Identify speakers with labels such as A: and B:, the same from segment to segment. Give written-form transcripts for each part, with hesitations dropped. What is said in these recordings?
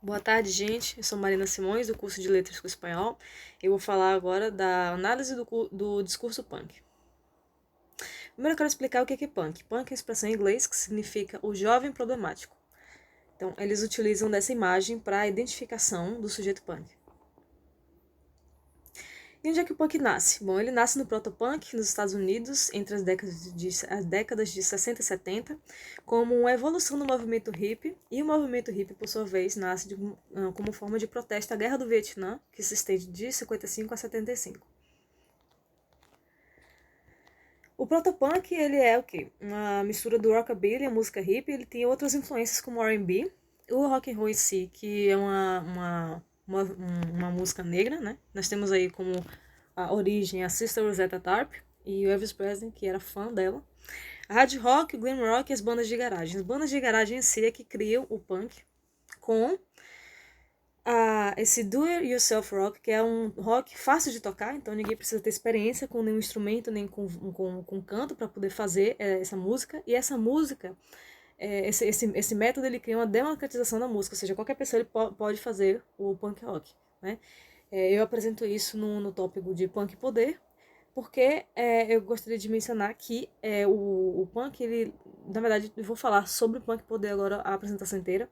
A: Boa tarde, gente. Eu sou Marina Simões, do curso de Letras com Espanhol. Eu vou falar agora da análise do discurso punk. Primeiro eu quero explicar o que é punk. Punk é a expressão em inglês que significa o jovem problemático. Então, eles utilizam dessa imagem para a identificação do sujeito punk. E onde é que o punk nasce? Bom, ele nasce no protopunk nos Estados Unidos entre as décadas de 60 e 70, como uma evolução do movimento hippie, e o movimento hippie, por sua vez, nasce como forma de protesto à Guerra do Vietnã, que se estende de 55 a 75. O protopunk, ele é o quê? Uma mistura do rockabilly, a música hippie, ele tem outras influências como R&B, o rock and roll em si, que é uma música negra, né? Nós temos aí como a origem a Sister Rosetta Tharpe e o Elvis Presley, que era fã dela. A hard rock, o glam rock e as bandas de garagem. As bandas de garagem em si é que criam o punk com esse do-it-yourself rock, que é um rock fácil de tocar, então ninguém precisa ter experiência com nenhum instrumento, nem com canto para poder fazer essa música. E essa música, esse método, ele cria uma democratização da música, ou seja, qualquer pessoa ele pode fazer o punk rock, né? Eu apresento isso no tópico de punk e poder, porque eu gostaria de mencionar que o punk, ele, na verdade, eu vou falar sobre o punk e poder agora a apresentação inteira.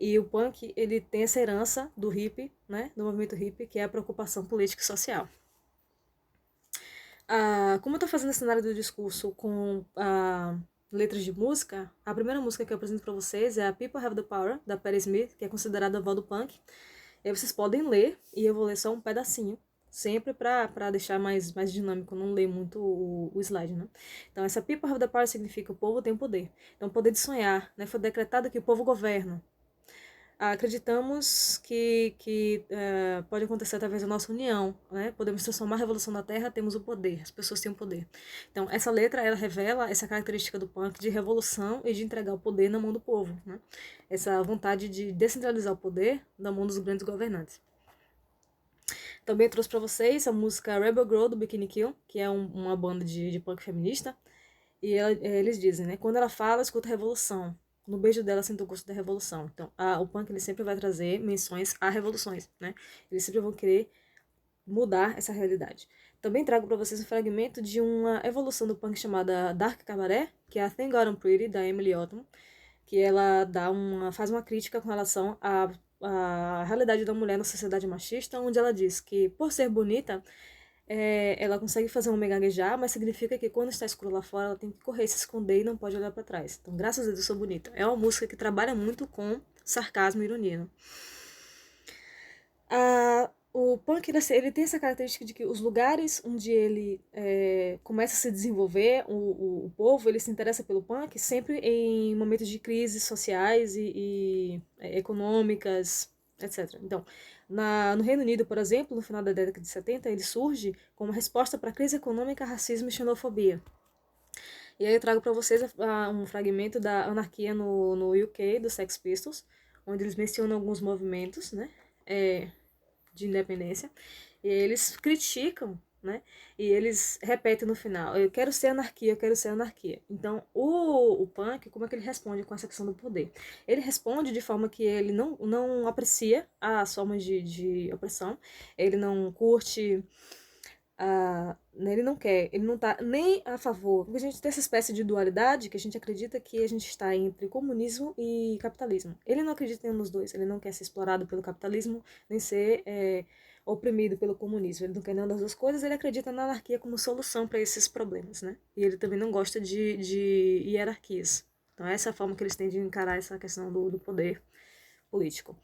A: E o punk, ele tem essa herança do hippie, né, do movimento hippie, que é a preocupação política e social. Como eu estou fazendo esse cenário do discurso com letras de música, a primeira música que eu apresento para vocês é a People Have the Power, da Patti Smith, que é considerada a avó do punk. E aí vocês podem ler, e eu vou ler só um pedacinho, sempre para deixar mais dinâmico, não ler muito o slide, né? Então, essa People Have the Power significa o povo tem poder. Então, o poder de sonhar, né? Foi decretado que o povo governa. Acreditamos que pode acontecer através da nossa união, né? Podemos transformar a revolução da Terra, temos o poder, as pessoas têm o poder. Então, essa letra, ela revela essa característica do punk de revolução e de entregar o poder na mão do povo, né? Essa vontade de descentralizar o poder na mão dos grandes governantes. Também trouxe para vocês a música Rebel Girl, do Bikini Kill, que é uma banda de punk feminista. E eles dizem, né? Quando ela fala, escuta revolução. No beijo dela, sinto o gosto da revolução. Então, o punk, ele sempre vai trazer menções a revoluções, né? Eles sempre vão querer mudar essa realidade. Também trago para vocês um fragmento de uma evolução do punk chamada Dark Cabaret, que é a Thank God I'm Pretty, da Emily Otton, que ela faz uma crítica com relação à realidade da mulher na sociedade machista, onde ela diz que, por ser bonita, ela consegue fazer um homem gaguejar, mas significa que quando está escuro lá fora, ela tem que correr, se esconder e não pode olhar para trás. Então, graças a Deus, eu sou bonita. É uma música que trabalha muito com sarcasmo e ironia. O punk, ele tem essa característica de que os lugares onde ele começa a se desenvolver, o povo, ele se interessa pelo punk sempre em momentos de crises sociais e econômicas, etc. Então, no Reino Unido, por exemplo, no final da década de 70, ele surge como resposta para a crise econômica, racismo e xenofobia. E aí eu trago para vocês um fragmento da anarquia no UK, dos Sex Pistols, onde eles mencionam alguns movimentos, né? De independência, e eles criticam, né? E eles repetem no final: eu quero ser anarquia, eu quero ser anarquia. Então, o punk, como é que ele responde com essa questão do poder? Ele responde de forma que ele não aprecia as formas de opressão, ele não curte. Ele não quer, ele não tá nem a favor, porque a gente tem essa espécie de dualidade que a gente acredita que a gente está entre comunismo e capitalismo. Ele não acredita em nenhum dos dois, ele não quer ser explorado pelo capitalismo, nem ser oprimido pelo comunismo. Ele não quer nenhuma das duas coisas, ele acredita na anarquia como solução para esses problemas, né? E ele também não gosta de hierarquias. Então essa é a forma que eles têm de encarar essa questão do poder político.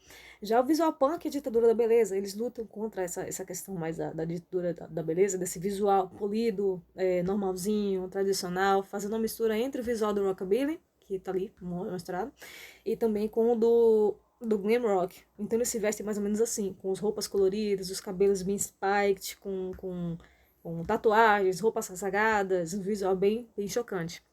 A: Já o visual punk e a ditadura da beleza, eles lutam contra essa questão mais da ditadura da beleza, desse visual polido, normalzinho, tradicional, fazendo uma mistura entre o visual do rockabilly, que tá ali mostrado, e também com o do glam rock. Então eles se vestem mais ou menos assim, com as roupas coloridas, os cabelos bem spiked, com tatuagens, roupas rasgadas, um visual bem chocante.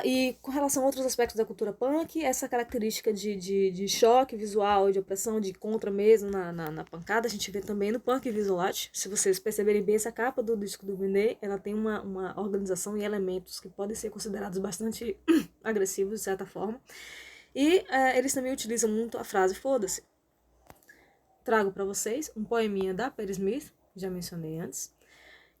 A: E com relação a outros aspectos da cultura punk, essa característica de choque visual, de opressão, de contra mesmo na pancada, a gente vê também no Punk Visuality. Se vocês perceberem bem, essa capa do disco do Green, ela tem uma organização e elementos que podem ser considerados bastante agressivos, de certa forma. E eles também utilizam muito a frase foda-se. Trago para vocês um poeminha da Patti Smith, já mencionei antes,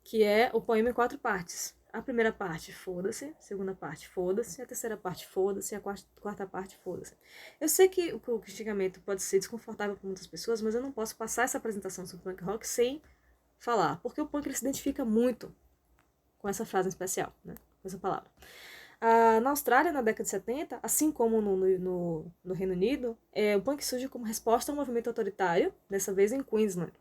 A: que é o poema em 4 partes. A primeira parte, foda-se. A segunda parte, foda-se. A terceira parte, foda-se. A quarta parte, foda-se. Eu sei que o xingamento pode ser desconfortável para muitas pessoas, mas eu não posso passar essa apresentação sobre punk rock sem falar, porque o punk ele se identifica muito com essa frase em especial, né? Com essa palavra. Na Austrália, na década de 70, assim como no Reino Unido, o punk surge como resposta a um movimento autoritário, dessa vez em Queensland.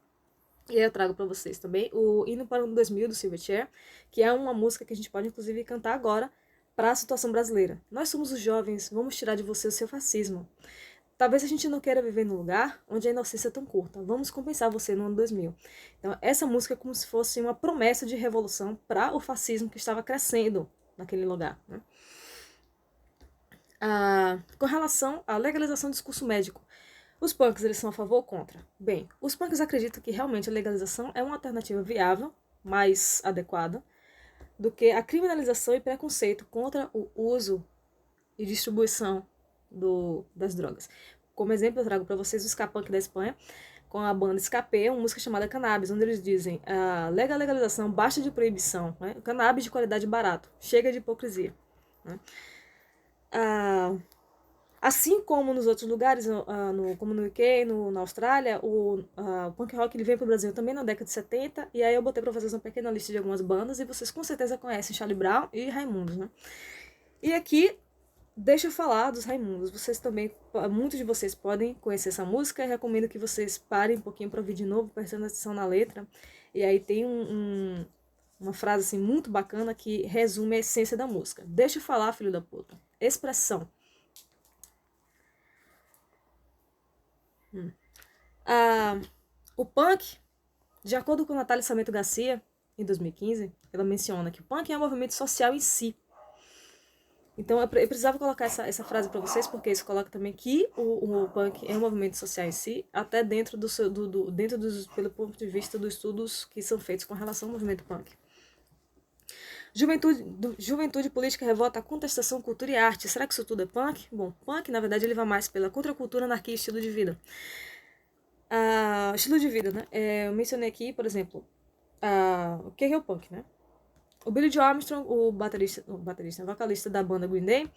A: E aí eu trago para vocês também o Hino para o ano 2000 do Silverchair, que é uma música que a gente pode inclusive cantar agora para a situação brasileira. Nós somos os jovens, vamos tirar de você o seu fascismo. Talvez a gente não queira viver num lugar onde a inocência é tão curta. Vamos compensar você no ano 2000. Então, essa música é como se fosse uma promessa de revolução para o fascismo que estava crescendo naquele lugar, né? Com relação à legalização do discurso médico, os punks, eles são a favor ou contra? Bem, os punks acreditam que realmente a legalização é uma alternativa viável, mais adequada, do que a criminalização e preconceito contra o uso e distribuição das drogas. Como exemplo, eu trago para vocês o ska punk da Espanha, com a banda Escape, uma música chamada Cannabis, onde eles dizem legalização, baixa de proibição, né? Cannabis de qualidade barato, chega de hipocrisia. Né? Assim como nos outros lugares, como no UK, na Austrália, o punk rock ele veio para o Brasil também na década de 70, e aí eu botei para vocês uma pequena lista de algumas bandas, e vocês com certeza conhecem Charlie Brown e Raimundos, né? E aqui, deixa eu falar dos Raimundos. Vocês também, muitos de vocês podem conhecer essa música, e recomendo que vocês parem um pouquinho para ouvir de novo, prestando atenção na letra, e aí tem uma frase assim, muito bacana que resume a essência da música. Deixa eu falar, filho da puta. Expressão. O punk, de acordo com Natália Sarmento Garcia, em 2015, ela menciona que o punk é um movimento social em si. Então eu precisava colocar essa frase para vocês, porque isso coloca também que o punk é um movimento social em si, até dentro pelo ponto de vista dos estudos que são feitos com relação ao movimento punk. Juventude, política, revolta, contestação, cultura e arte. Será que isso tudo é punk? Bom, punk, na verdade, ele vai mais pela contracultura, anarquia e estilo de vida. Estilo de vida, né? Eu mencionei aqui, por exemplo, o que é o punk, né? O Billy Joe Armstrong, o vocalista da banda Green Day,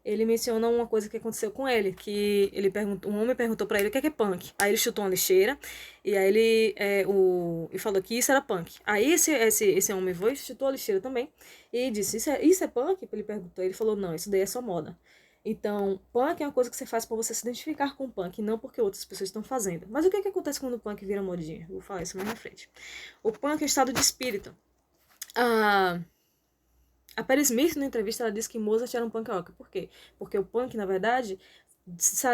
A: ele menciona uma coisa que aconteceu com ele, que um homem perguntou pra ele o que é punk. Aí ele chutou uma lixeira, e aí ele falou que isso era punk. Aí esse homem foi e chutou a lixeira também, e disse, isso é punk? Ele perguntou, ele falou, não, isso daí é só moda. Então, punk é uma coisa que você faz pra você se identificar com o punk, não porque outras pessoas estão fazendo. Mas o que acontece quando o punk vira modinha? Vou falar isso mais na frente. O punk é estado de espírito. A Patti Smith, na entrevista, ela disse que Mozart era um punk rock. Por quê? Porque o punk, na verdade,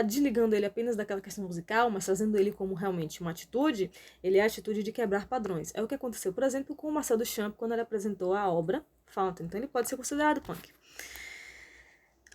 A: desligando ele apenas daquela questão musical, mas trazendo ele como realmente uma atitude, ele é a atitude de quebrar padrões. É o que aconteceu, por exemplo, com o Marcel Duchamp, quando ele apresentou a obra Fountain. Então ele pode ser considerado punk.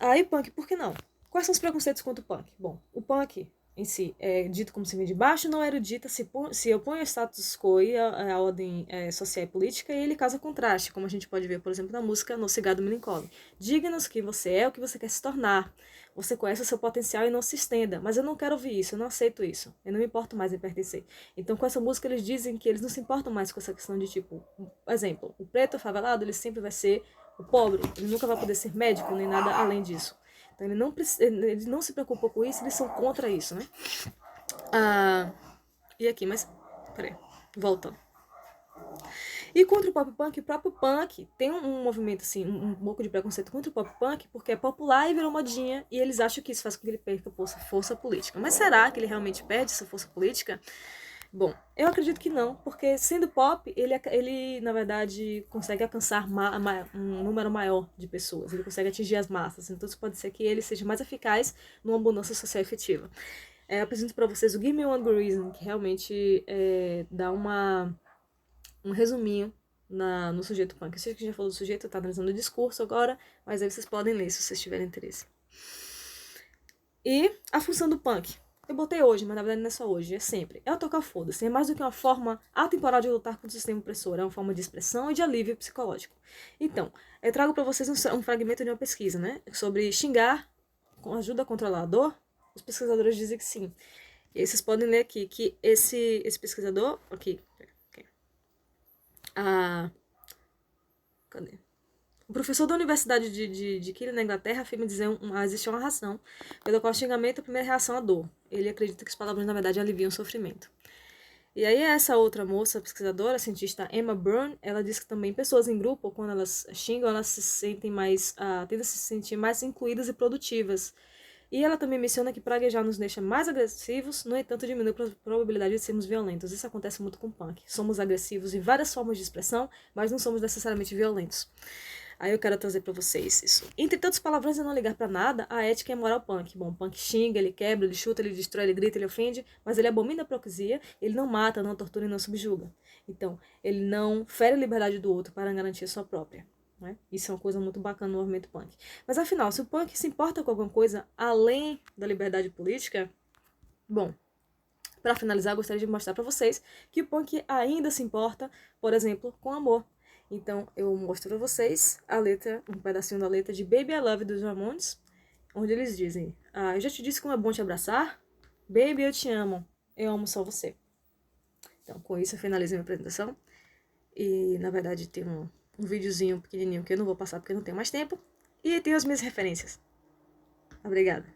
A: Aí, punk, por que não? Quais são os preconceitos contra o punk? Bom, o punk em si é dito como se vem de baixo, não é erudita, se opõe ao status quo e à ordem social e política, e ele causa contraste, como a gente pode ver, por exemplo, na música No Cigarro Melancholy. Diga-nos quem você é, o que você quer se tornar. Você conhece o seu potencial e não se estenda. Mas eu não quero ouvir isso, eu não aceito isso. Eu não me importo mais em pertencer. Então, com essa música, eles dizem que eles não se importam mais com essa questão de, tipo, exemplo, o preto favelado, ele sempre vai ser o pobre. Ele nunca vai poder ser médico, nem nada além disso. Então, ele não se preocupa com isso, eles são contra isso, né? E aqui, mas... Peraí, voltando. E contra o pop punk, o próprio punk tem um movimento, assim, um pouco de preconceito contra o pop punk, porque é popular e virou modinha, e eles acham que isso faz com que ele perca força política. Mas será que ele realmente perde essa força política? Bom, eu acredito que não, porque sendo pop, ele na verdade, consegue alcançar um número maior de pessoas, ele consegue atingir as massas, então isso pode ser que ele seja mais eficaz numa mudança social efetiva. Eu apresento para vocês o Give Me One Good Reason, que realmente dá um resuminho no sujeito punk. Eu sei que já falou do sujeito, tá analisando o discurso agora, mas aí vocês podem ler se vocês tiverem interesse. E a função do punk. Eu botei hoje, mas na verdade não é só hoje, é sempre. É o tocar foda-se. É mais do que uma forma atemporal de lutar contra o sistema opressor. É uma forma de expressão e de alívio psicológico. Então, eu trago para vocês um fragmento de uma pesquisa, né? Sobre xingar ajuda a controlar a dor? Os pesquisadores dizem que sim. E aí vocês podem ler aqui que esse pesquisador... Aqui. Cadê? O professor da Universidade de Keele, na Inglaterra, afirma dizer existe uma razão pela qual o xingamento é a primeira reação à dor. Ele acredita que os palavrões, na verdade, aliviam o sofrimento. E aí essa outra moça pesquisadora, a cientista Emma Byrne, ela diz que também pessoas em grupo, quando elas xingam, elas se sentem mais, tendem a se sentir mais incluídas e produtivas. E ela também menciona que praguejar nos deixa mais agressivos, no entanto diminui a probabilidade de sermos violentos. Isso acontece muito com o punk. Somos agressivos em várias formas de expressão, mas não somos necessariamente violentos. Aí eu quero trazer pra vocês isso. Entre tantos palavrões e não ligar pra nada, a ética e a moral punk. Bom, o punk xinga, ele quebra, ele chuta, ele destrói, ele grita, ele ofende, mas ele abomina a hipocrisia, ele não mata, não tortura e não subjuga. Então, ele não fere a liberdade do outro para garantir a sua própria. Né? Isso é uma coisa muito bacana no movimento punk. Mas afinal, se o punk se importa com alguma coisa além da liberdade política, bom, para finalizar, gostaria de mostrar para vocês que o punk ainda se importa, por exemplo, com amor. Então, eu mostro pra vocês a letra, um pedacinho da letra de Baby I Love dos Ramones, onde eles dizem: eu já te disse como é bom te abraçar. Baby, eu te amo. Eu amo só você. Então, com isso eu finalizo minha apresentação. E, na verdade, tem um videozinho pequenininho que eu não vou passar porque eu não tenho mais tempo. E tem as minhas referências. Obrigada.